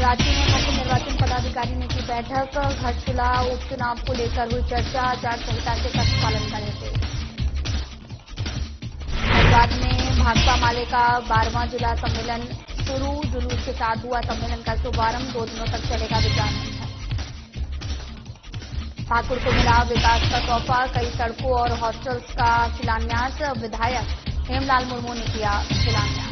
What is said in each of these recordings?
रांची में मुख्य निर्वाचन पदाधिकारी ने की बैठक। घाटशिला उपचुनाव को लेकर हुई चर्चा। आचार संहिता के सख्त पालन का निर्देश। धनबाद में भाकपा माले का 12वां जिला सम्मेलन शुरू। जुलूस के साथ हुआ सम्मेलन का शुभारंभ। 2 दिनों तक चलेगा विचार मंथन। ठाकुर को मिला विकास का तोहफा। कई सड़कों और हॉस्टल्स का शिलान्यास। विधायक हेमलाल मुर्मू ने किया शिलान्यास।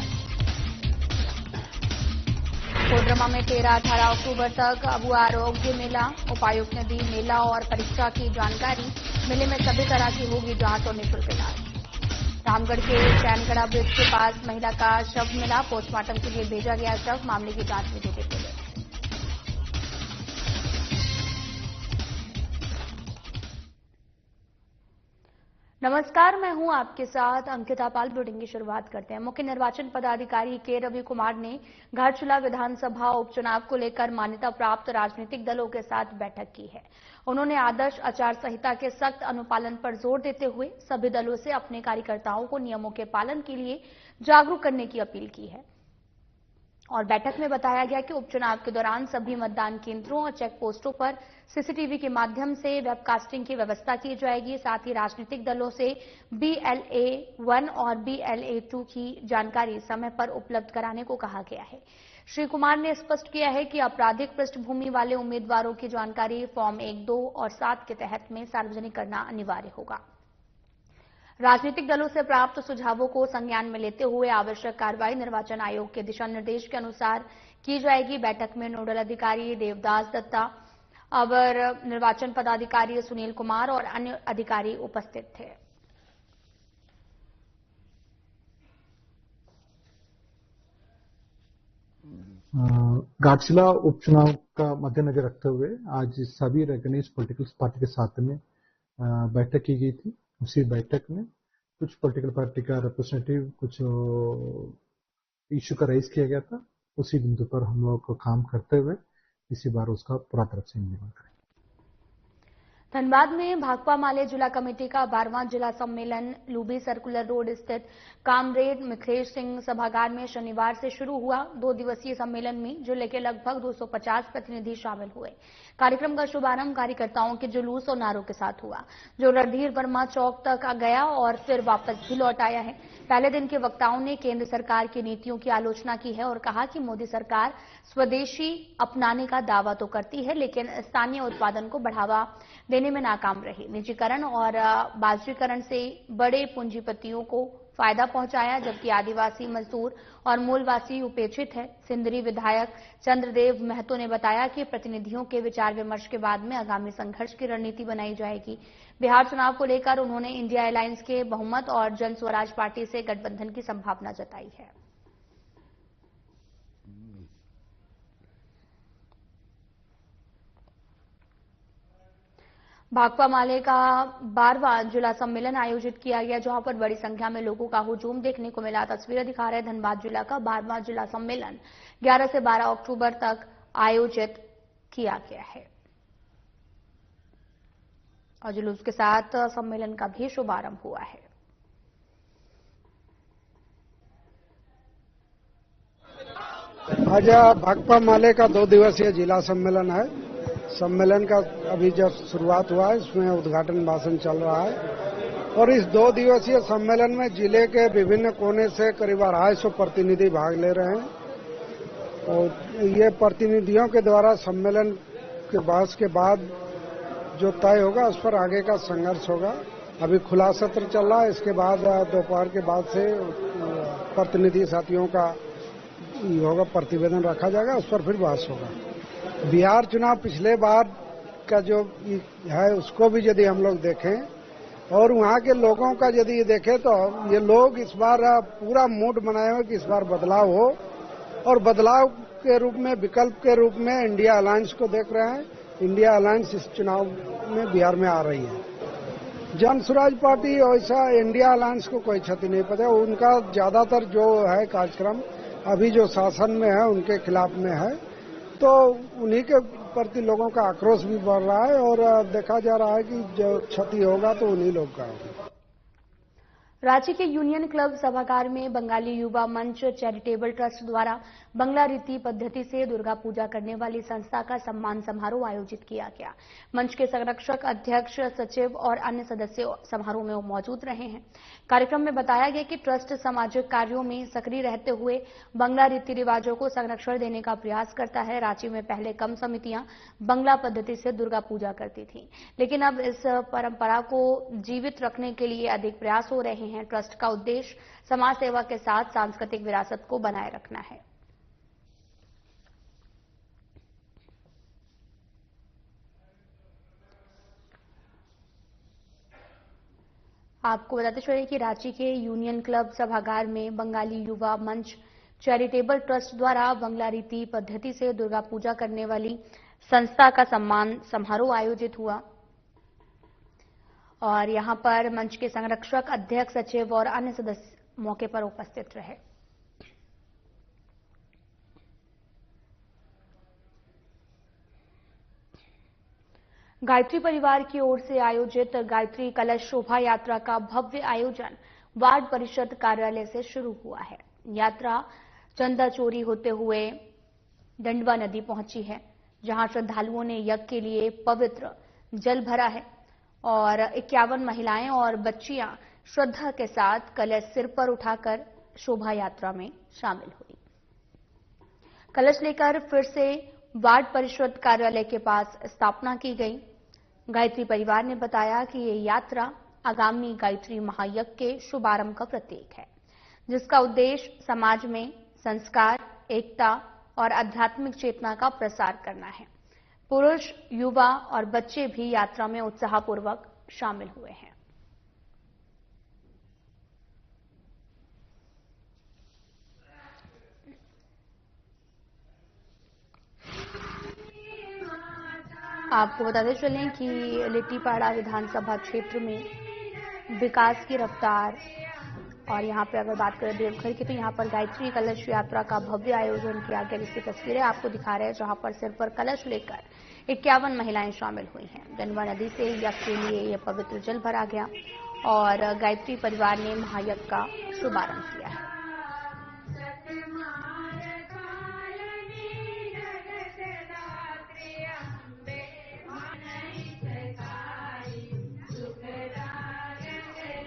कोडरमा में 13-18 अक्टूबर तक अबुआ आरोग्य मेला। उपायुक्त ने दी मेला और परीक्षा की जानकारी। मेले में सभी तरह की होगी जांच और निःशुल्क इलाज। रामगढ़ के चैनगढ़ा ब्रिज के पास महिला का शव मिला। पोस्टमार्टम के लिए भेजा गया शव। मामले की जांच में जुटी पुलिस। नमस्कार, मैं हूं आपके साथ अंकिता पाल। बुलेटिन की शुरुआत करते हैं। मुख्य निर्वाचन पदाधिकारी के रवि कुमार ने घाटशिला विधानसभा उपचुनाव को लेकर मान्यता प्राप्त राजनीतिक दलों के साथ बैठक की है। उन्होंने आदर्श आचार संहिता के सख्त अनुपालन पर जोर देते हुए सभी दलों से अपने कार्यकर्ताओं को नियमों के पालन के लिए जागरूक करने की अपील की है। और बैठक में बताया गया कि उपचुनाव के दौरान सभी मतदान केंद्रों और चेक पोस्टों पर सीसीटीवी के माध्यम से वेबकास्टिंग की व्यवस्था की जाएगी। साथ ही राजनीतिक दलों से BLA 1 और BLA 2 की जानकारी समय पर उपलब्ध कराने को कहा गया है। श्री कुमार ने स्पष्ट किया है कि आपराधिक पृष्ठभूमि वाले उम्मीदवारों की जानकारी फॉर्म 1, 2 और 7 के तहत में सार्वजनिक करना अनिवार्य होगा। राजनीतिक दलों से प्राप्त सुझावों को संज्ञान में लेते हुए आवश्यक कार्रवाई निर्वाचन आयोग के दिशा निर्देश के अनुसार की जाएगी। बैठक में नोडल अधिकारी देवदास दत्ता, अवर निर्वाचन पदाधिकारी सुनील कुमार और अन्य अधिकारी उपस्थित थे। घाटशिला उपचुनाव का मद्देनजर रखते हुए आज सभी रेकग्नाइज्ड पॉलिटिकल पार्टी के साथ में बैठक की गई थी। उसी बैठक में कुछ पॉलिटिकल पार्टी का रिप्रेजेंटेटिव कुछ इश्यू का रेज किया गया था। उसी बिंदु पर हम लोग को काम करते हुए इसी बार उसका पूरा तरह से निवारण करेंगे। धनबाद में भाकपा माले जिला कमेटी का 12वां जिला सम्मेलन लूबी सर्कुलर रोड स्थित कामरेड मिथिलेश सिंह सभागार में शनिवार से शुरू हुआ। 2 दिवसीय सम्मेलन में जिले के लगभग 250 प्रतिनिधि शामिल हुए। कार्यक्रम का शुभारंभ कार्यकर्ताओं के जुलूस और नारों के साथ हुआ, जो रणधीर वर्मा चौक तक गया और फिर वापस भी लौट आया है। पहले दिन के वक्ताओं ने केंद्र सरकार की नीतियों की आलोचना की है और कहा कि मोदी सरकार स्वदेशी अपनाने का दावा तो करती है, लेकिन स्थानीय उत्पादन को बढ़ावा देने में नाकाम रही। निजीकरण और बाजारीकरण से बड़े पूंजीपतियों को फायदा पहुंचाया, जबकि आदिवासी मजदूर और मूलवासी उपेक्षित है। सिंदरी विधायक चंद्रदेव महतो ने बताया कि प्रतिनिधियों के विचार विमर्श के बाद में आगामी संघर्ष की रणनीति बनाई जाएगी। बिहार चुनाव को लेकर उन्होंने इंडिया अलायंस के बहुमत और जन स्वराज पार्टी से गठबंधन की संभावना जताई है। भाकपा माले का 12वां जिला सम्मेलन आयोजित किया गया, जहां पर बड़ी संख्या में लोगों का हुजूम देखने को मिला। तस्वीरें दिखा रहे धनबाद जिला का 12वां जिला सम्मेलन 11 से 12 अक्टूबर तक आयोजित किया गया है और जुलूस के साथ सम्मेलन का भी शुभारंभ हुआ है। आज भाकपा माले का 2 दिवसीय जिला सम्मेलन है। सम्मेलन का अभी जब शुरुआत हुआ है, इसमें उद्घाटन भाषण चल रहा है और इस 2 दिवसीय सम्मेलन में जिले के विभिन्न कोने से करीब 250 प्रतिनिधि भाग ले रहे हैं और ये प्रतिनिधियों के द्वारा सम्मेलन के बहस के बाद जो तय होगा उस पर आगे का संघर्ष होगा। अभी खुला सत्र चल रहा है, इसके बाद दोपहर के बाद से प्रतिनिधि साथियों का होगा, प्रतिवेदन रखा जाएगा, उस पर फिर बहस होगा। बिहार चुनाव पिछले बार का जो है उसको भी यदि हम लोग देखें और वहाँ के लोगों का यदि देखें तो ये लोग इस बार पूरा मूड बनाए हुए कि इस बार बदलाव हो और बदलाव के रूप में, विकल्प के रूप में इंडिया अलायंस को देख रहे हैं। इंडिया अलायंस इस चुनाव में बिहार में आ रही है। जन स्वराज पार्टी ऐसा इंडिया अलायंस को कोई क्षति नहीं पता। उनका ज्यादातर जो है कार्यक्रम अभी जो शासन में है उनके खिलाफ में है, तो उन्हीं के प्रति लोगों का आक्रोश भी बढ़ रहा है और देखा जा रहा है कि जो क्षति होगा तो उन्हीं लोग का होगा। रांची के यूनियन क्लब सभागार में बंगाली युवा मंच चैरिटेबल ट्रस्ट द्वारा बंगला रीति पद्धति से दुर्गा पूजा करने वाली संस्था का सम्मान समारोह आयोजित किया गया। मंच के संरक्षक, अध्यक्ष, सचिव और अन्य सदस्य समारोह में मौजूद रहे हैं। कार्यक्रम में बताया गया कि ट्रस्ट सामाजिक कार्यों में सक्रिय रहते हुए बंगला रीति रिवाजों को संरक्षण देने का प्रयास करता है। रांची में पहले कम समितियां बंगला पद्धति से दुर्गा पूजा करती थी, लेकिन अब इस परंपरा को जीवित रखने के लिए अधिक प्रयास हो रहे हैं। ट्रस्ट का उद्देश्य समाज सेवा के साथ सांस्कृतिक विरासत को बनाए रखना है। आपको बताते चले कि रांची के यूनियन क्लब सभागार में बंगाली युवा मंच चैरिटेबल ट्रस्ट द्वारा बंगला रीति पद्धति से दुर्गा पूजा करने वाली संस्था का सम्मान समारोह आयोजित हुआ और यहां पर मंच के संरक्षक, अध्यक्ष, सचिव और अन्य सदस्य मौके पर उपस्थित रहे। गायत्री परिवार की ओर से आयोजित गायत्री कलश शोभा यात्रा का भव्य आयोजन वार्ड परिषद कार्यालय से शुरू हुआ है। यात्रा चंदा चोरी होते हुए दंडवा नदी पहुंची है, जहां श्रद्धालुओं ने यज्ञ के लिए पवित्र जल भरा है और 51 महिलाएं और बच्चियां श्रद्धा के साथ कलश सिर पर उठाकर शोभा यात्रा में शामिल हुई। कलश लेकर फिर से वार्ड परिषद कार्यालय के पास स्थापना की गई। गायत्री परिवार ने बताया कि ये यात्रा आगामी गायत्री महायज्ञ के शुभारंभ का प्रतीक है, जिसका उद्देश्य समाज में संस्कार, एकता और आध्यात्मिक चेतना का प्रसार करना है। पुरुष, युवा और बच्चे भी यात्रा में उत्साहपूर्वक शामिल हुए हैं। आपको बताते चलें कि लिट्टीपाड़ा विधानसभा क्षेत्र में विकास की रफ्तार और यहां पे अगर बात करें देवघर की, तो यहां पर गायत्री कलश यात्रा का भव्य आयोजन किया गया, जिसकी तस्वीरें आपको दिखा रहे हैं, जहां पर सिर पर कलश लेकर 51 महिलाएं शामिल हुई हैं। दंडवा नदी से यज्ञ के लिए यह पवित्र जल भरा गया और गायत्री परिवार ने महायज्ञ का शुभारंभ किया है।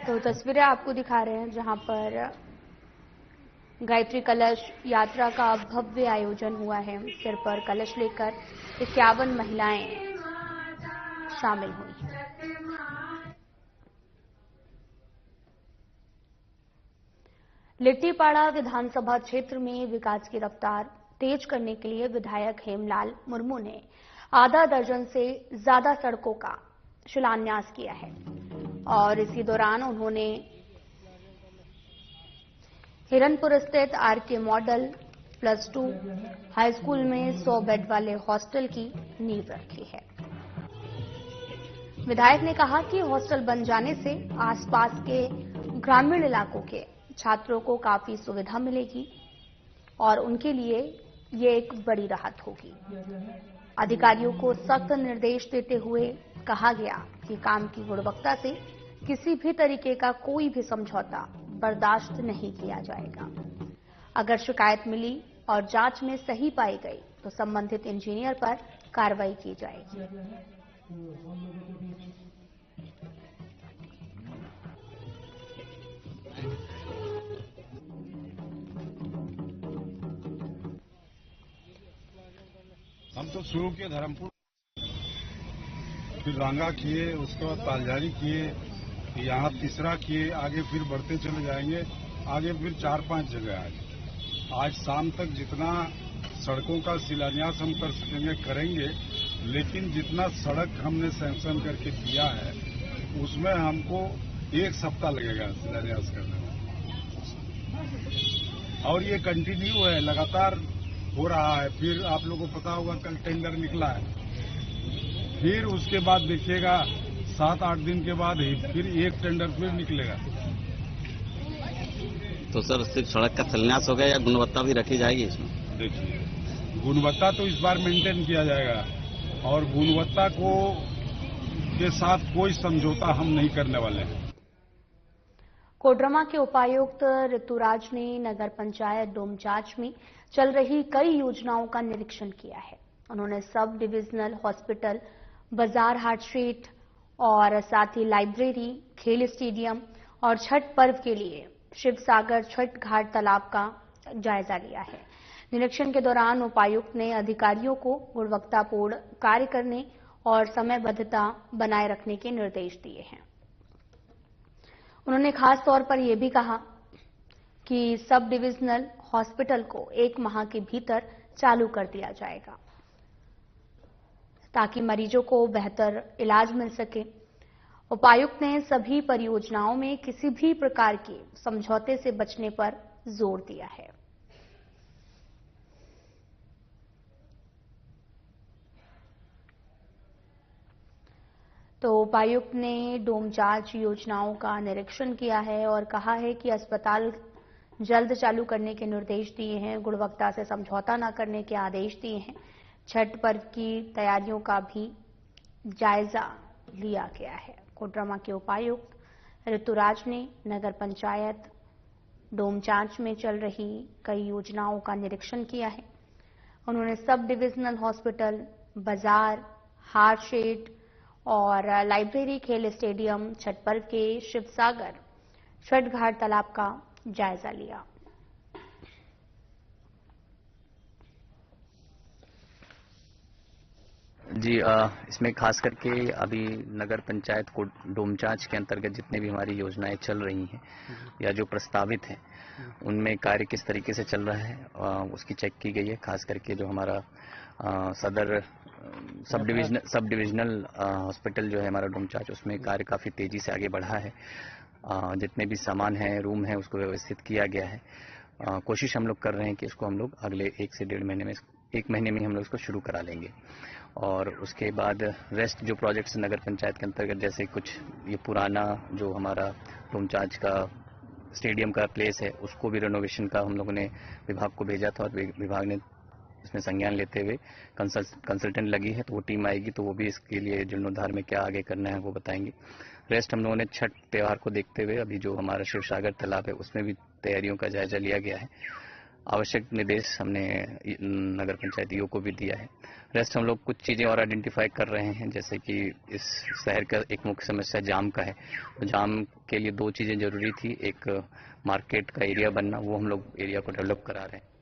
तो तस्वीरें आपको दिखा रहे हैं, जहां पर गायत्री कलश यात्रा का भव्य आयोजन हुआ है। सिर पर कलश लेकर 51 महिलाएं शामिल हुई। लिट्टीपाड़ा विधानसभा क्षेत्र में विकास की रफ्तार तेज करने के लिए विधायक हेमलाल मुर्मू ने आधा दर्जन से ज्यादा सड़कों का शिलान्यास किया है और इसी दौरान उन्होंने हिरनपुर स्थित आरके मॉडल +2 हाई स्कूल में 100 बेड वाले हॉस्टल की नींव रखी है। विधायक ने कहा कि हॉस्टल बन जाने से आसपास के ग्रामीण इलाकों के छात्रों को काफी सुविधा मिलेगी और उनके लिए ये एक बड़ी राहत होगी। अधिकारियों को सख्त निर्देश देते हुए कहा गया कि काम की गुणवत्ता से किसी भी तरीके का कोई भी समझौता बर्दाश्त नहीं किया जाएगा। अगर शिकायत मिली और जांच में सही पाई गई तो संबंधित इंजीनियर पर कार्रवाई की जाएगी। हम तो शुरू किए धर्मपुर, फिर रांगा किए, उसके बाद तालझारी किए, यहाँ तीसरा किए, आगे फिर बढ़ते चले जाएंगे, आगे फिर 4-5 जगह आए। आज शाम तक जितना सड़कों का शिलान्यास हम कर सकेंगे करेंगे, लेकिन जितना सड़क हमने सैंक्शन करके दिया है उसमें हमको 1 सप्ताह लगेगा शिलान्यास करने में, और ये कंटिन्यू है, लगातार हो रहा है। फिर आप लोगों को पता होगा कल टेंडर निकला है, फिर उसके बाद देखिएगा 7-8 दिन के बाद ही फिर एक टेंडर फिर निकलेगा। तो सर सिर्फ सड़क का शिलान्यास होगा या गुणवत्ता भी रखी जाएगी इसमें? देखिए, गुणवत्ता तो इस बार मेंटेन किया जाएगा और गुणवत्ता के साथ कोई समझौता हम नहीं करने वाले हैं। कोडरमा के उपायुक्त ऋतुराज ने नगर पंचायत डोमचांच में चल रही कई योजनाओं का निरीक्षण किया है। उन्होंने सब डिविजनल हॉस्पिटल, बाजार हाट स्ट्रीट और साथ ही लाइब्रेरी, खेल स्टेडियम और छठ पर्व के लिए शिवसागर छठ घाट तालाब का जायजा लिया है। निरीक्षण के दौरान उपायुक्त ने अधिकारियों को गुणवत्तापूर्ण कार्य करने और समयबद्धता बनाए रखने के निर्देश दिए हैं। उन्होंने खास तौर पर यह भी कहा कि सब डिविजनल हॉस्पिटल को 1 माह के भीतर चालू कर दिया जाएगा ताकि मरीजों को बेहतर इलाज मिल सके। उपायुक्त ने सभी परियोजनाओं में किसी भी प्रकार के समझौते से बचने पर जोर दिया है। तो उपायुक्त ने डोमचांच योजनाओं का निरीक्षण किया है और कहा है कि अस्पताल जल्द चालू करने के निर्देश दिए हैं, गुणवत्ता से समझौता न करने के आदेश दिए हैं। छठ पर्व की तैयारियों का भी जायजा लिया गया है। कोडरमा के उपायुक्त ऋतुराज ने नगर पंचायत डोमचांच में चल रही कई योजनाओं का निरीक्षण किया है। उन्होंने सब डिविजनल हॉस्पिटल, बाजार, हाट शेड और लाइब्रेरी, खेल स्टेडियम, छठ पर्व के शिवसागर छठ घाट तालाब का जायजा लिया। जी, इसमें खास करके अभी नगर पंचायत को डोमचांच के अंतर्गत जितने भी हमारी योजनाएं चल रही हैं या जो प्रस्तावित हैं उनमें कार्य किस तरीके से चल रहा है उसकी चेक की गई है। खास करके जो हमारा सदर सब डिविजनल हॉस्पिटल जो है हमारा डोमचांच, उसमें कार्य काफ़ी तेजी से आगे बढ़ा है। जितने भी सामान हैं, रूम है, उसको व्यवस्थित किया गया है। कोशिश हम लोग कर रहे हैं कि इसको हम लोग अगले 1 से 1.5 महीने में, 1 महीने में हम लोग इसको शुरू करा लेंगे। और उसके बाद रेस्ट जो प्रोजेक्ट्स नगर पंचायत के अंतर्गत, जैसे कुछ ये पुराना जो हमारा डोमचांच का स्टेडियम का प्लेस है, उसको भी रेनोवेशन का हम लोगों ने विभाग को भेजा था और विभाग ने इसमें संज्ञान लेते हुए कंसल्टेंट लगी है, तो वो टीम आएगी तो वो भी इसके लिए जीर्णोद्धार में क्या आगे करना है वो बताएंगे। रेस्ट हम लोगों ने छठ त्यौहार को देखते हुए अभी जो हमारा शिवसागर तालाब है उसमें भी तैयारियों का जायजा लिया गया है। आवश्यक निर्देश हमने नगर पंचायत ईओ को भी दिया है। रेस्ट हम लोग कुछ चीज़ें और आइडेंटिफाई कर रहे हैं, जैसे कि इस शहर का एक मुख्य समस्या जाम का है। तो जाम के लिए 2 चीज़ें जरूरी थी, एक मार्केट का एरिया बनना, वो हम लोग एरिया को डेवलप करा रहे हैं।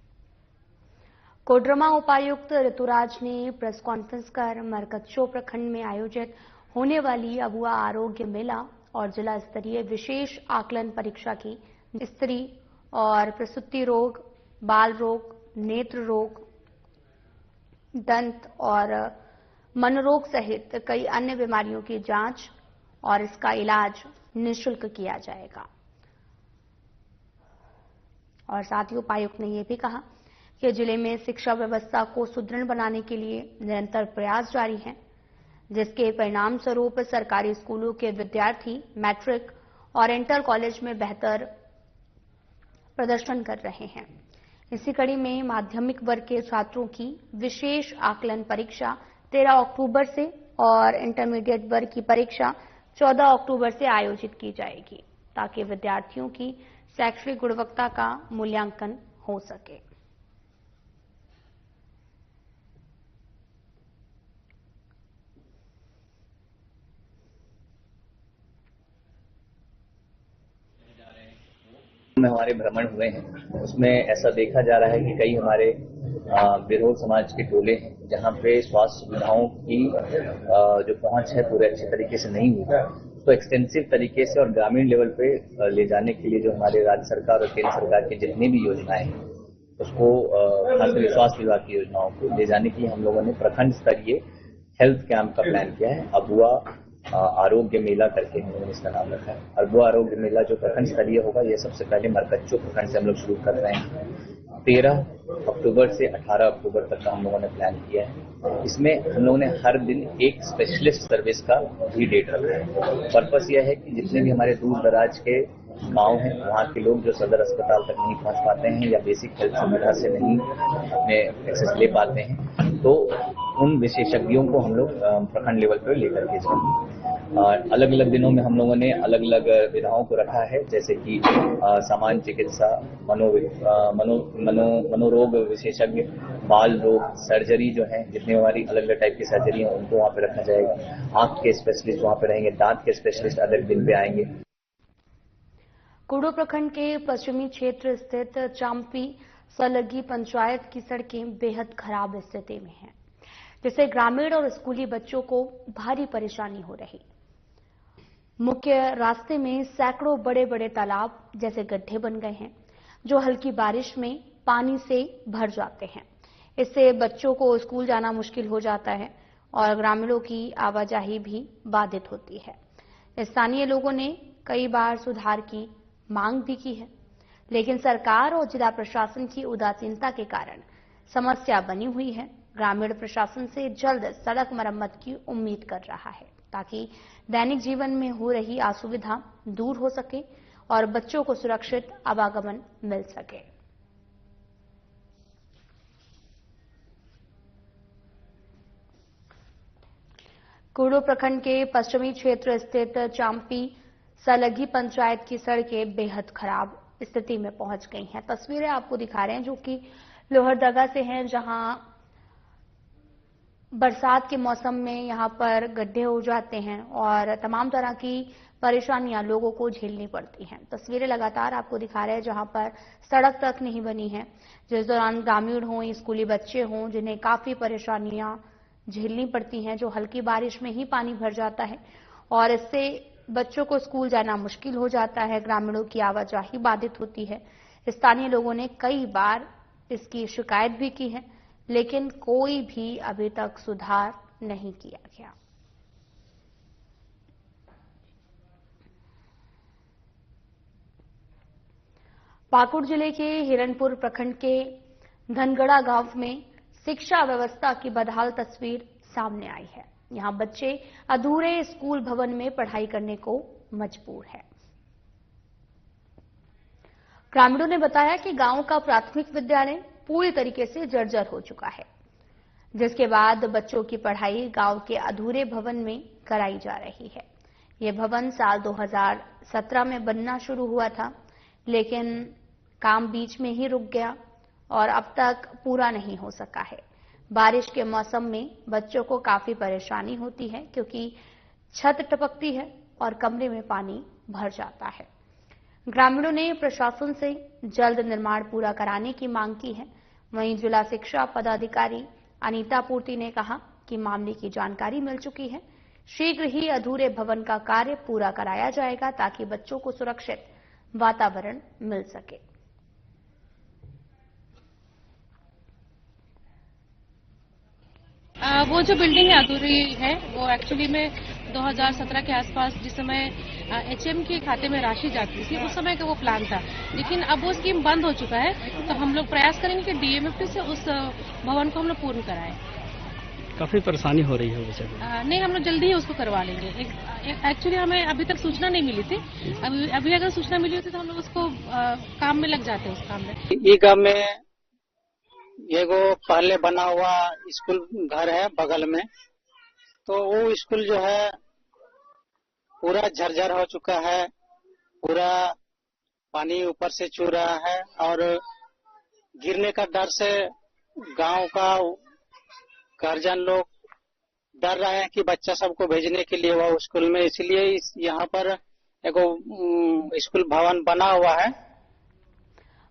कोडरमा उपायुक्त ऋतुराज ने प्रेस कॉन्फ्रेंस कर मरकच्चो प्रखंड में आयोजित होने वाली अबुआ आरोग्य मेला और जिला स्तरीय विशेष आकलन परीक्षा की स्त्री और प्रसूति रोग, बाल रोग, नेत्र रोग, दंत और मनोरोग सहित कई अन्य बीमारियों की जांच और इसका इलाज निःशुल्क किया जाएगा। और साथ ही उपायुक्त ने यह भी कहा कि जिले में शिक्षा व्यवस्था को सुदृढ़ बनाने के लिए निरंतर प्रयास जारी हैं, जिसके परिणाम स्वरूप सरकारी स्कूलों के विद्यार्थी मैट्रिक और इंटर कॉलेज में बेहतर प्रदर्शन कर रहे हैं। इसी कड़ी में माध्यमिक वर्ग के छात्रों की विशेष आकलन परीक्षा 13 अक्टूबर से और इंटरमीडिएट वर्ग की परीक्षा 14 अक्टूबर से आयोजित की जाएगी, ताकि विद्यार्थियों की शैक्षणिक गुणवत्ता का मूल्यांकन हो सके। में हमारे भ्रमण हुए हैं, उसमें ऐसा देखा जा रहा है कि कई हमारे विरोध समाज के टोले हैं जहां पे स्वास्थ्य सुविधाओं की जो पहुंच है पूरे अच्छे तरीके से नहीं हुई, तो एक्सटेंसिव तरीके से और ग्रामीण लेवल पे ले जाने के लिए जो हमारे राज्य सरकार और केंद्र सरकार की जितनी भी योजनाएं हैं उसको खासकर स्वास्थ्य विभाग की योजनाओं को ले जाने के लिए हम लोगों ने प्रखंड स्तरीय हेल्थ कैंप का प्लान किया है। अबुआ आरोग्य मेला करके हम लोगों ने इसका नाम रखा है। अबुआ आरोग्य मेला जो प्रखंड स्तरीय होगा, ये सबसे पहले मरकच्चो प्रखंड से हम लोग शुरू कर रहे हैं। 13 अक्टूबर से 18 अक्टूबर तक का हम लोगों ने प्लान किया है। इसमें हम लोगों ने हर दिन एक स्पेशलिस्ट सर्विस का भी डेट रखा है। पर्पस यह है कि जितने भी हमारे दूर दराज के गांव हैं, वहाँ के लोग जो सदर अस्पताल तक नहीं पहुँच पाते हैं या बेसिक हेल्थ सुविधा से नहीं अपने एक्सेस ले पाते हैं, तो उन विशेषज्ञों को हम लोग प्रखंड लेवल पर लेकर के जाएंगे। अलग अलग दिनों में हम लोगों ने अलग अलग विधाओं को रखा है, जैसे कि सामान्य चिकित्सा, मनोरोग विशेषज्ञ, बाल रोग, सर्जरी जो है, जितनी हमारी अलग अलग टाइप की सर्जरी है उनको वहाँ पे रखा जाएगा। आंख के स्पेशलिस्ट वहाँ पे रहेंगे, दांत के स्पेशलिस्ट अलग दिन पे आएंगे। कुडू प्रखंड के पश्चिमी क्षेत्र स्थित चांपी सलगी पंचायत की सड़कें बेहद खराब स्थिति में हैं, जिससे ग्रामीण और स्कूली बच्चों को भारी परेशानी हो रही। मुख्य रास्ते में सैकड़ों बड़े बड़े तालाब जैसे गड्ढे बन गए हैं, जो हल्की बारिश में पानी से भर जाते हैं। इससे बच्चों को स्कूल जाना मुश्किल हो जाता है और ग्रामीणों की आवाजाही भी बाधित होती है। स्थानीय लोगों ने कई बार सुधार की मांग भी की है, लेकिन सरकार और जिला प्रशासन की उदासीनता के कारण समस्या बनी हुई है। ग्रामीण प्रशासन से जल्द सड़क मरम्मत की उम्मीद कर रहा है, ताकि दैनिक जीवन में हो रही असुविधा दूर हो सके और बच्चों को सुरक्षित आवागमन मिल सके। कुडू प्रखंड के पश्चिमी क्षेत्र स्थित चांपी सलगी पंचायत की सड़कें बेहद खराब स्थिति में पहुंच गई हैं। तस्वीरें आपको दिखा रहे हैं जो कि लोहरदगा से हैं, जहां बरसात के मौसम में यहां पर गड्ढे हो जाते हैं और तमाम तरह की परेशानियां लोगों को झेलनी पड़ती हैं। तस्वीरें लगातार आपको दिखा रहे हैं जहां पर सड़क तक नहीं बनी है, जिस दौरान ग्रामीण हों, स्कूली बच्चे हों, जिन्हें काफी परेशानियां झेलनी पड़ती हैं, जो हल्की बारिश में ही पानी भर जाता है और इससे बच्चों को स्कूल जाना मुश्किल हो जाता है। ग्रामीणों की आवाजाही बाधित होती है। स्थानीय लोगों ने कई बार इसकी शिकायत भी की है, लेकिन कोई भी अभी तक सुधार नहीं किया गया। पाकुड़ जिले के हिरणपुर प्रखंड के धनगढ़ा गांव में शिक्षा व्यवस्था की बदहाल तस्वीर सामने आई है। यहां बच्चे अधूरे स्कूल भवन में पढ़ाई करने को मजबूर है। ग्रामीणों ने बताया कि गांव का प्राथमिक विद्यालय पूरी तरीके से जर्जर हो चुका है, जिसके बाद बच्चों की पढ़ाई गांव के अधूरे भवन में कराई जा रही है। यह भवन साल 2017 में बनना शुरू हुआ था, लेकिन काम बीच में ही रुक गया और अब तक पूरा नहीं हो सका है। बारिश के मौसम में बच्चों को काफी परेशानी होती है, क्योंकि छत टपकती है और कमरे में पानी भर जाता है। ग्रामीणों ने प्रशासन से जल्द निर्माण पूरा कराने की मांग की है। वहीं जिला शिक्षा पदाधिकारी अनीता पूर्ति ने कहा कि मामले की जानकारी मिल चुकी है, शीघ्र ही अधूरे भवन का कार्य पूरा कराया जाएगा, ताकि बच्चों को सुरक्षित वातावरण मिल सके। वो जो बिल्डिंग है अधूरी है, वो एक्चुअली में 2017 के आसपास जिस समय HM के खाते में राशि जाती थी, उस समय का वो प्लान था, लेकिन अब वो स्कीम बंद हो चुका है। तो हम लोग प्रयास करेंगे कि DMFT से उस भवन को हम लोग पूर्ण कराएं। काफी परेशानी हो रही है वैसे? नहीं, हम लोग जल्दी ही उसको करवा लेंगे। एक्चुअली हमें अभी तक सूचना नहीं मिली थी। अभी अगर सूचना मिली होती तो हम लोग उसको काम में लग जाते उस काम में। ये गाँव में एगो पहले बना हुआ स्कूल घर है बगल में, तो वो स्कूल जो है पूरा झरझर हो चुका है, पूरा पानी ऊपर से छू रहा है और गिरने का डर से गांव का गार्जियन लोग डर रहे हैं कि बच्चा सबको भेजने के लिए वो स्कूल में, इसलिए यहाँ पर एगो स्कूल भवन बना हुआ है।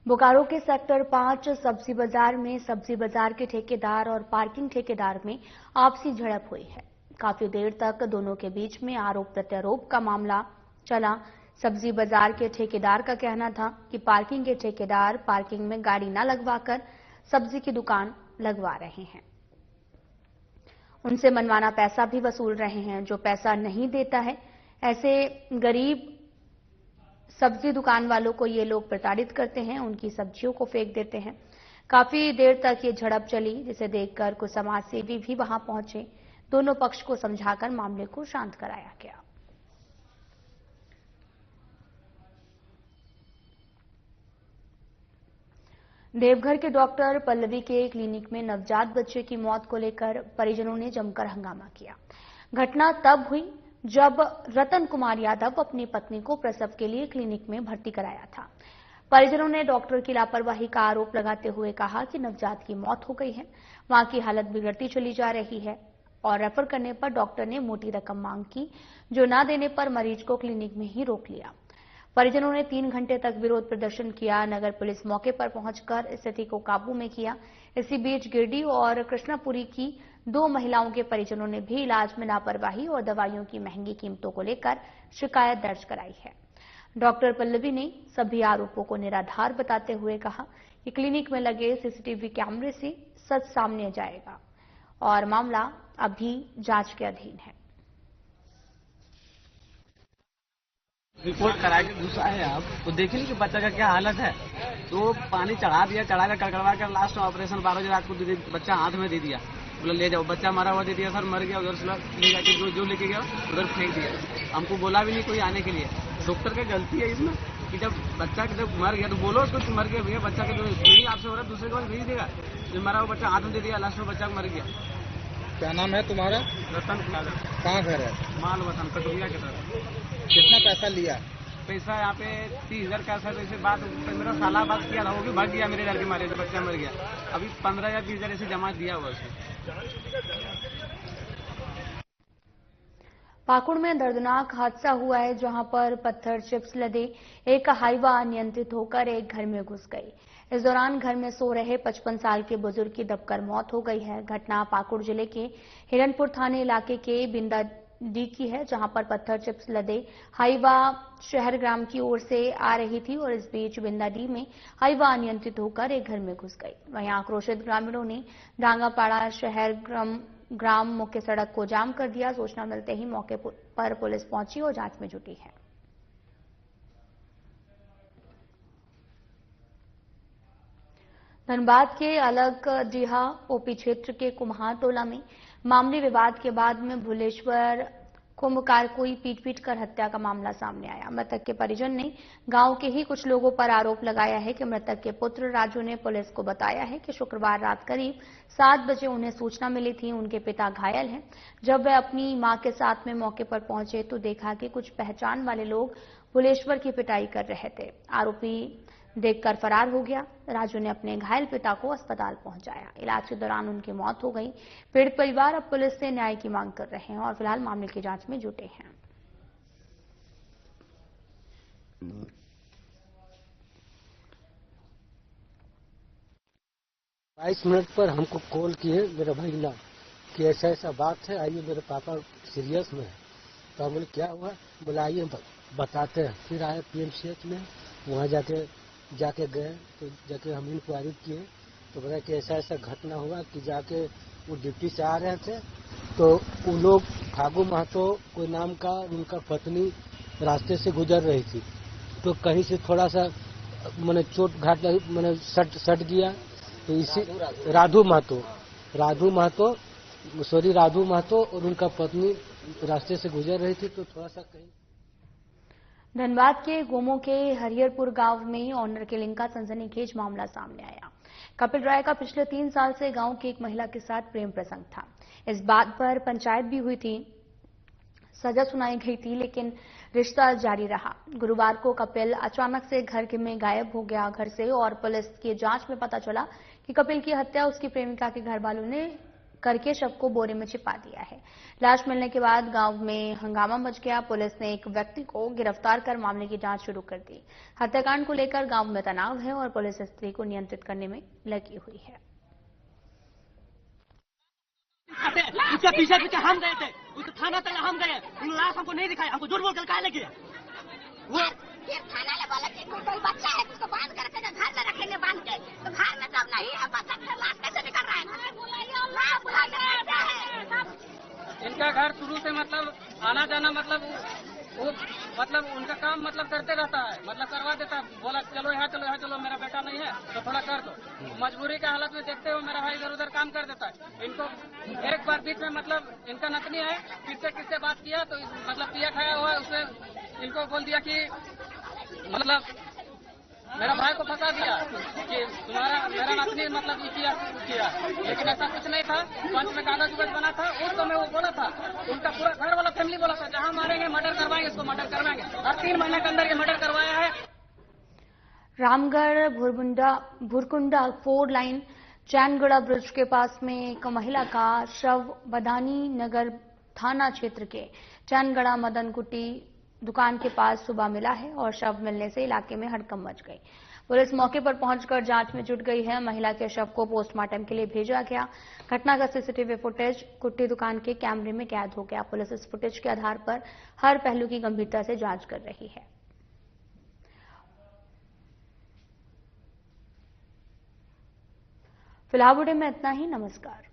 बोकारो के सेक्टर 5 सब्जी बाजार में सब्जी बाजार के ठेकेदार और पार्किंग ठेकेदार में आपसी झड़प हुई है। काफी देर तक दोनों के बीच में आरोप प्रत्यारोप का मामला चला। सब्जी बाजार के ठेकेदार का कहना था कि पार्किंग के ठेकेदार पार्किंग में गाड़ी न लगवाकर सब्जी की दुकान लगवा रहे हैं, उनसे मनमाना पैसा भी वसूल रहे हैं। जो पैसा नहीं देता है, ऐसे गरीब सब्जी दुकान वालों को ये लोग प्रताड़ित करते हैं, उनकी सब्जियों को फेंक देते हैं। काफी देर तक ये झड़प चली, जिसे देखकर कुछ समाजसेवी भी वहां पहुंचे। दोनों पक्ष को समझाकर मामले को शांत कराया गया। देवघर के डॉक्टर पल्लवी के क्लिनिक में नवजात बच्चे की मौत को लेकर परिजनों ने जमकर हंगामा किया। घटना तब हुई जब रतन कुमार यादव अपनी पत्नी को प्रसव के लिए क्लिनिक में भर्ती कराया था। परिजनों ने डॉक्टर की लापरवाही का आरोप लगाते हुए कहा कि नवजात की मौत हो गई है, मां की हालत बिगड़ती चली जा रही है और रेफर करने पर डॉक्टर ने मोटी रकम मांग की, जो न देने पर मरीज को क्लिनिक में ही रोक लिया। परिजनों ने 3 घंटे तक विरोध प्रदर्शन किया। नगर पुलिस मौके पर पहुंचकर स्थिति को काबू में किया। इसी बीच गिरडी और कृष्णापुरी की 2 महिलाओं के परिजनों ने भी इलाज में लापरवाही और दवाइयों की महंगी कीमतों को लेकर शिकायत दर्ज कराई है। डॉक्टर पल्लवी ने सभी आरोपों को निराधार बताते हुए कहा कि क्लिनिक में लगे सीसीटीवी कैमरे से सच सामने जाएगा और मामला अभी जांच के अधीन है। रिपोर्ट करा के घुसा है आप तो देखिए कि बच्चा का क्या हालत है। तो पानी चढ़ा दिया, चढ़ा कर कड़कड़वा कर लास्ट में ऑपरेशन 12 बजे रात को बच्चा हाथ में दे दिया, बोला ले जाओ। बच्चा मरा हुआ दे दिया सर, मर गया। उधर से ले जाके जो लेके गया उधर फेंक दिया। हमको बोला भी नहीं कोई आने के लिए। डॉक्टर का गलती है इसमें कि जब बच्चा जब मर गया तो बोलो उसको मर गया भैया, बच्चा के जो नहीं आपसे हो रहा है दूसरे के पास भेज देगा। जो मरा हुआ बच्चा हाथ में दे दिया, लास्ट में बच्चा मर गया। क्या नाम है तुम्हारा? रतन कुमार। कहाँ घर है? माल वतन कटोरिया के तरफ। कितना पैसा लिया? पैसा यहाँ पे 30,000 का सर ऐसे बात मेरा साला बात किया था, वो भी भाग गया मेरे डर के मारे, तो बच्चा मर गया। अभी 15 या 20,000 ऐसे जमा दिया हुआ उसने। पाकुड़ में दर्दनाक हादसा हुआ है, जहां पर पत्थर चिप्स लदे एक हाईवा अनियंत्रित होकर एक घर में घुस गई। इस दौरान घर में सो रहे 55 साल के बुजुर्ग की दबकर मौत हो गई है। घटना पाकुड़ जिले के हिरनपुर थाने इलाके के बिंदा डी की है, जहां पर पत्थर चिप्स लदे हाईवा शहर ग्राम की ओर से आ रही थी और इस बीच बिंदा डी में हाईवा अनियंत्रित होकर एक घर में घुस गई। वहीं आक्रोशित ग्रामीणों ने डांगापाड़ा शहर ग्राम मुख्य सड़क को जाम कर दिया। सूचना मिलते ही मौके पर पुलिस पहुंची और जांच में जुटी है। धनबाद के अलग डीहा ओपी क्षेत्र के कुम्हार टोला में मामूली विवाद के बाद में भुलेश्वर कुंभकार को पीट कर हत्या का मामला सामने आया। मृतक के परिजन ने गांव के ही कुछ लोगों पर आरोप लगाया है कि मृतक के पुत्र राजू ने पुलिस को बताया है कि शुक्रवार रात करीब 7 बजे उन्हें सूचना मिली थी, उनके पिता घायल हैं। जब वे अपनी मां के साथ में मौके पर पहुंचे तो देखा कि कुछ पहचान वाले लोग भुलेश्वर की पिटाई कर रहे थे। आरोपी देखकर फरार हो गया। राजू ने अपने घायल पिता को अस्पताल पहुंचाया। इलाज के दौरान उनकी मौत हो गई। पीड़ित परिवार अब पुलिस से न्याय की मांग कर रहे हैं और फिलहाल मामले की जांच में जुटे हैं। बाईस मिनट पर हमको कॉल किए मेरा भैया कि ऐसा ऐसा बात है, आइए मेरे पापा सीरियस में है। तो हम बोले क्या हुआ? बोले आइए बताते हैं। फिर आए PMCH में, वहाँ जाके गए तो जाके हम इंक्वायरी किए तो बताया कि ऐसा ऐसा घटना हुआ कि जाके वो ड्यूटी से आ रहे थे तो वो लोग फागू महतो कोई नाम का उनका पत्नी रास्ते से गुजर रही थी, तो कहीं से थोड़ा सा मैंने चोट घाट मैंने सट गया। तो इसी राधू महतो और उनका पत्नी रास्ते से गुजर रही थी, तो थोड़ा सा कहीं। धनबाद के गोमो के हरिहरपुर गांव में ऑनर किलिंग का सनसनीखेज मामला सामने आया। कपिल राय का पिछले 3 साल से गांव की एक महिला के साथ प्रेम प्रसंग था। इस बात पर पंचायत भी हुई थी, सजा सुनाई गई थी, लेकिन रिश्ता जारी रहा। गुरुवार को कपिल अचानक से घर में गायब हो गया घर से और पुलिस की जांच में पता चला कि कपिल की हत्या उसकी प्रेमिका के घर वालों ने करके शव को बोरे में छिपा दिया है। लाश मिलने के बाद गांव में हंगामा मच गया। पुलिस ने एक व्यक्ति को गिरफ्तार कर मामले की जांच शुरू कर दी। हत्याकांड को लेकर गांव में तनाव है और पुलिस स्थिति को नियंत्रित करने में लगी हुई है। उसके पीछे हम गए थे, उस थाना तक हम गए, लाश हमको नहीं दिखाया, हमको झूठ बोल कर काहे लगे? वो थाना ले बोला कि कोई बच्चा है उसको बांध कर रखे, घर में रखेंगे बांध के, तो घर में जब नहीं है बच्चा का लाश कैसे निकल रहा है? इनका घर शुरू से मतलब आना जाना मतलब वो मतलब उनका काम मतलब करते रहता है, मतलब करवा देता है। बोला चलो यहाँ चलो मेरा बेटा नहीं है तो थोड़ा कर दो। मजबूरी के हालत में देखते हुए मेरा भाई इधर उधर काम कर देता है। इनको एक बार बीच में मतलब इनका नतनी है, किससे बात किया तो मतलब पिया खाया हुआ है, उसमें इनको बोल दिया कि मतलब मेरा भाई को फंसा दिया कि तुम्हारा मेरा नातनी मतलब किया, लेकिन ऐसा कुछ नहीं था। पंच में कागज उगज बना था, उस समय वो बोला था, उनका पूरा घर वाला फैमिली बोला था, जहाँ मारेंगे मर्डर करवाएंगे, इसको मर्डर करवाएंगे, और 3 महीने के अंदर ये मर्डर करवाया है। रामगढ़ भुरकुंडा 4 लाइन चैनगढ़ा ब्रिज के पास में एक महिला का शव बदानी नगर थाना क्षेत्र के चैनगढ़ा मदन कुटी दुकान के पास सुबह मिला है और शव मिलने से इलाके में हड़कंप मच गई। पुलिस मौके पर पहुंचकर जांच में जुट गई है। महिला के शव को पोस्टमार्टम के लिए भेजा गया। घटना का सीसीटीवी फुटेज कुट्टी दुकान के कैमरे में कैद हो गया। पुलिस इस फुटेज के आधार पर हर पहलू की गंभीरता से जांच कर रही है। फिलहाल बुलेटिन में इतना ही। नमस्कार।